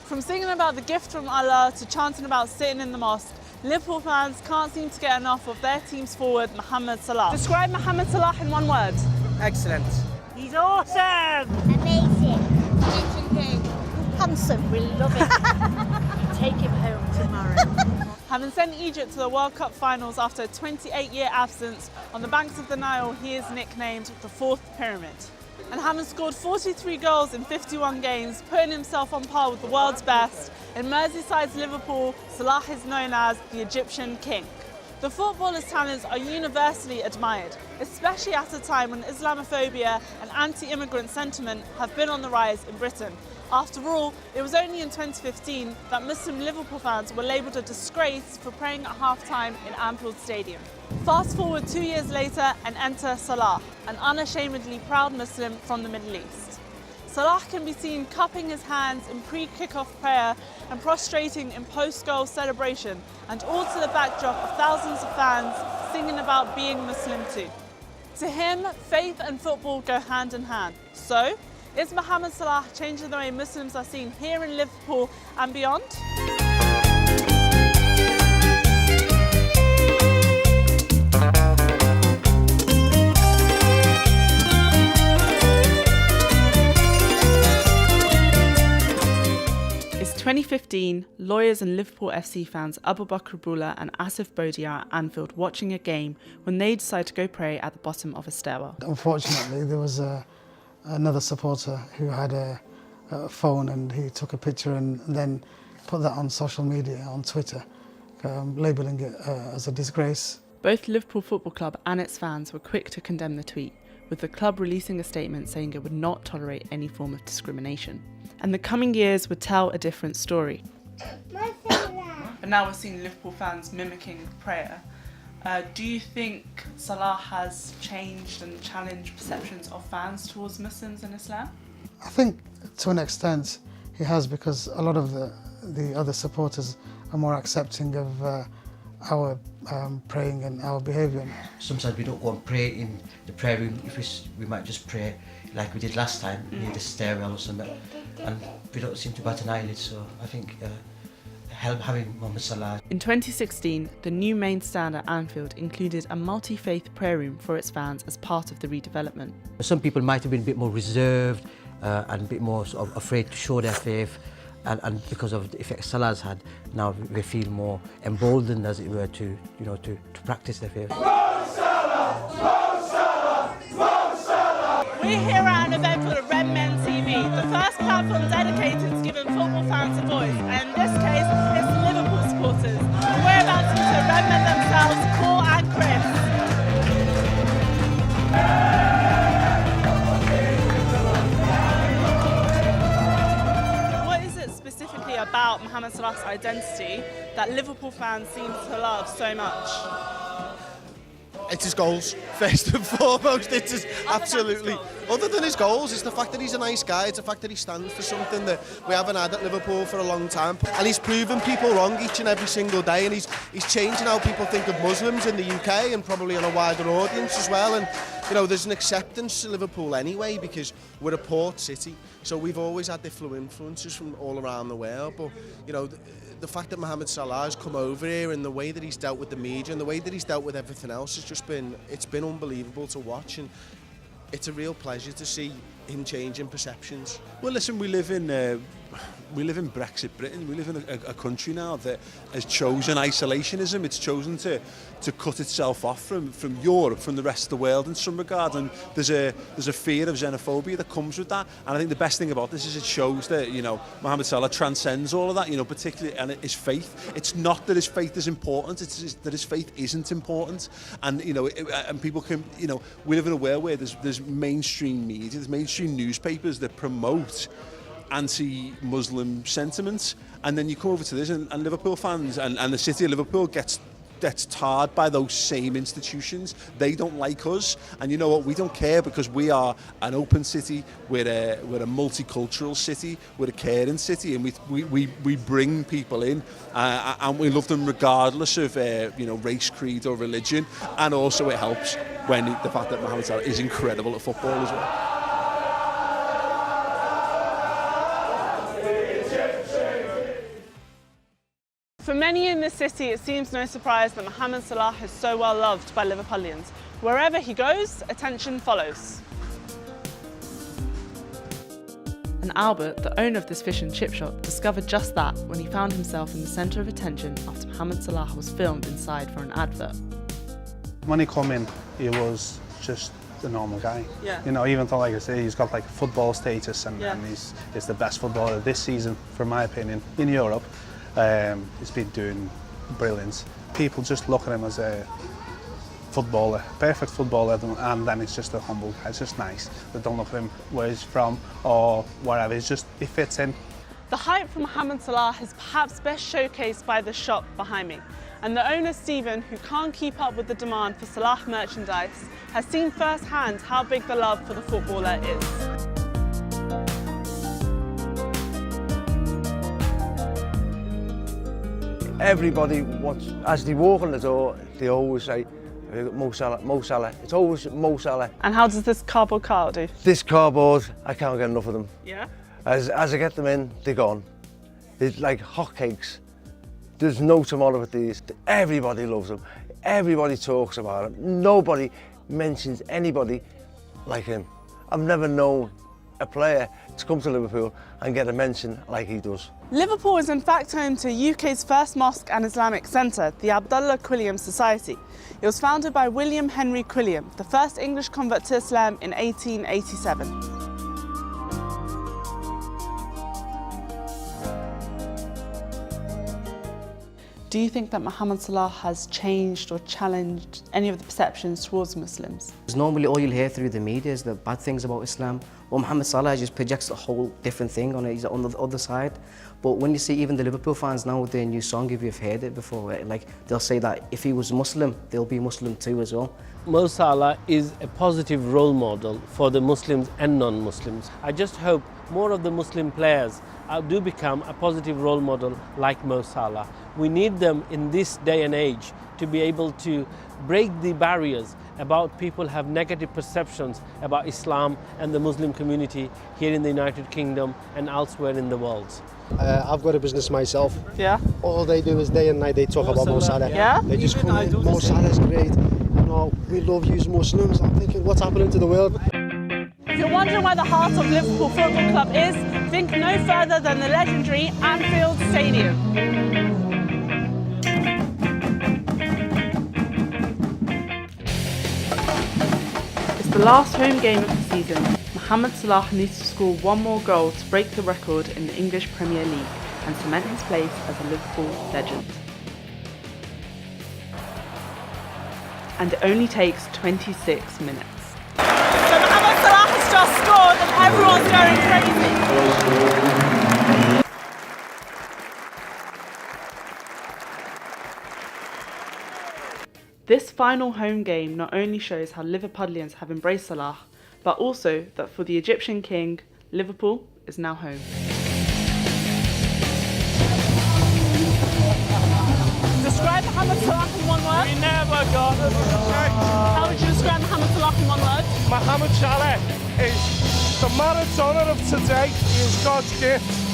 From singing about the gift from Allah to chanting about sitting in the mosque, Liverpool fans can't seem to get enough of their team's forward, Mohamed Salah. Describe Mohamed Salah in one word. Excellent. He's awesome! Amazing. Legendary. Handsome. We love it. Take him home tomorrow. Having sent Egypt to the World Cup finals after a 28-year absence, on the banks of the Nile, he is nicknamed the Fourth Pyramid. And having scored 43 goals in 51 games, putting himself on par with the world's best, in Merseyside's Liverpool, Salah is known as the Egyptian King. The footballer's talents are universally admired, especially at a time when Islamophobia and anti-immigrant sentiment have been on the rise in Britain. After all, it was only in 2015 that Muslim Liverpool fans were labelled a disgrace for praying at half-time in Anfield Stadium. Fast forward 2 years later and enter Salah, an unashamedly proud Muslim from the Middle East. Salah can be seen cupping his hands in pre-kick-off prayer and prostrating in post-goal celebration, and all to the backdrop of thousands of fans singing about being Muslim too. To him, faith and football go hand in hand. So, is Mohamed Salah changing the way Muslims are seen here in Liverpool and beyond? It's 2015, lawyers and Liverpool FC fans Abu Bakr Bula and Asif Bodi are at Anfield watching a game when they decide to go pray at the bottom of a stairwell. Unfortunately, there was another supporter who had a phone, and he took a picture and then put that on social media, on Twitter, labelling it as a disgrace. Both Liverpool Football Club and its fans were quick to condemn the tweet, with the club releasing a statement saying it would not tolerate any form of discrimination. And the coming years would tell a different story. But now we're seeing Liverpool fans mimicking prayer. Do you think Salah has changed and challenged perceptions of fans towards Muslims and Islam? I think to an extent he has, because a lot of the other supporters are more accepting of our praying and our behaviour. Sometimes we don't go and pray in the prayer room. If we might just pray like we did last time, near the stairwell or something, and we don't seem to bat an eyelid. So I think having Mohamed Salah. In 2016, the new main stand at Anfield included a multi-faith prayer room for its fans as part of the redevelopment. Some people might have been a bit more reserved and a bit more sort of afraid to show their faith, and because of the effect Salah's had, now they feel more emboldened, as it were, to practice their faith. We're here at an event called Red Men TV, the first platform dedicated to giving football fans a voice, and in this case, it's the Liverpool supporters. And we're about to meet the Red Men themselves, Paul and Chris. What is it specifically about Mohamed Salah's identity that Liverpool fans seem to love so much? It's his goals, first and foremost. It's his, absolutely. Other than his goals, it's the fact that he's a nice guy. It's the fact that he stands for something that we haven't had at Liverpool for a long time. And he's proven people wrong each and every single day. And he's changing how people think of Muslims in the UK and probably on a wider audience as well. And, you know, there's an acceptance to Liverpool anyway, because we're a port city. So we've always had influences from all around the world. But, you know, the fact that Mohamed Salah has come over here and the way that he's dealt with the media and the way that he's dealt with everything else has just been, it's been unbelievable to watch, and it's a real pleasure to see him changing perceptions. Well, listen, we live in Brexit Britain. We live in a country now that has chosen isolationism. It's chosen to cut itself off from Europe, from the rest of the world in some regard. And there's a fear of xenophobia that comes with that. And I think the best thing about this is it shows that, you know, Mohamed Salah transcends all of that, you know, particularly, and his faith. It's not that his faith is important, it's that his faith isn't important. And, you know, and people can, you know, we live in a world where there's mainstream media, there's mainstream newspapers that promote anti-Muslim sentiments, and then you come over to this and Liverpool fans and the city of Liverpool gets tarred by those same institutions. They don't like us, and you know what, we don't care, because we are an open city, we're a multicultural city, we're a caring city, and we bring people in and we love them regardless of you know, race, creed or religion. And also it helps when the fact that Mohamed Salah is incredible at football as well. For many in this city, it seems no surprise that Mohamed Salah is so well loved by Liverpudlians. Wherever he goes, attention follows. And Albert, the owner of this fish and chip shop, discovered just that when he found himself in the centre of attention after Mohamed Salah was filmed inside for an advert. When he come in, he was just a normal guy. Yeah. You know, even though, like I say, he's got like football status and he's the best footballer this season, for my opinion, in Europe. He's been doing brilliant. People just look at him as a footballer, perfect footballer, and then it's just a humble guy. It's just nice. They don't look at him where he's from or wherever. It's just, he fits in. The hype for Mohamed Salah is perhaps best showcased by the shop behind me. And the owner, Stephen, who can't keep up with the demand for Salah merchandise, has seen firsthand how big the love for the footballer is. Everybody wants, as they walk in the door, they always say, Mo Salah, Mo Salah. It's always Mo Salah. And how does this cardboard cutout do? This cardboard, I can't get enough of them. Yeah? As I get them in, they're gone. It's like hotcakes. There's no tomorrow with these. Everybody loves them. Everybody talks about him. Nobody mentions anybody like him. I've never known a player to come to Liverpool and get a mention like he does. Liverpool is in fact home to UK's first mosque and Islamic centre, the Abdullah Quilliam Society. It was founded by William Henry Quilliam, the first English convert to Islam in 1887. Do you think that Mohamed Salah has changed or challenged any of the perceptions towards Muslims? Normally all you'll hear through the media is the bad things about Islam. Well, Mohamed Salah just projects a whole different thing on it. He's on the other side. But when you see even the Liverpool fans now with their new song, if you've heard it before, like they'll say that if he was Muslim, they'll be Muslim too as well. Mo Salah is a positive role model for the Muslims and non-Muslims. I just hope more of the Muslim players do become a positive role model like Mo Salah. We need them in this day and age to be able to break the barriers about people have negative perceptions about Islam and the Muslim community here in the United Kingdom and elsewhere in the world. I've got a business myself. Yeah. All they do is day and night they talk about Mo Salah. Yeah? They just come in, Mo Salah's great. You know, we love you as Muslims. I'm thinking, what's happening to the world? If you're wondering where the heart of Liverpool Football Club is, think no further than the legendary Anfield Stadium. It's the last home game of the season. Mohamed Salah needs to score one more goal to break the record in the English Premier League and cement his place as a Liverpool legend. And it only takes 26 minutes. So Mohamed Salah has just scored and everyone's going crazy. This final home game not only shows how Liverpudlians have embraced Salah, but also that for the Egyptian king, Liverpool is now home. Describe Mohamed Salah in one word. We never got it. How would you describe Mohamed Salah in one word? Mohamed Salah is the Maradona of today. He is God's gift.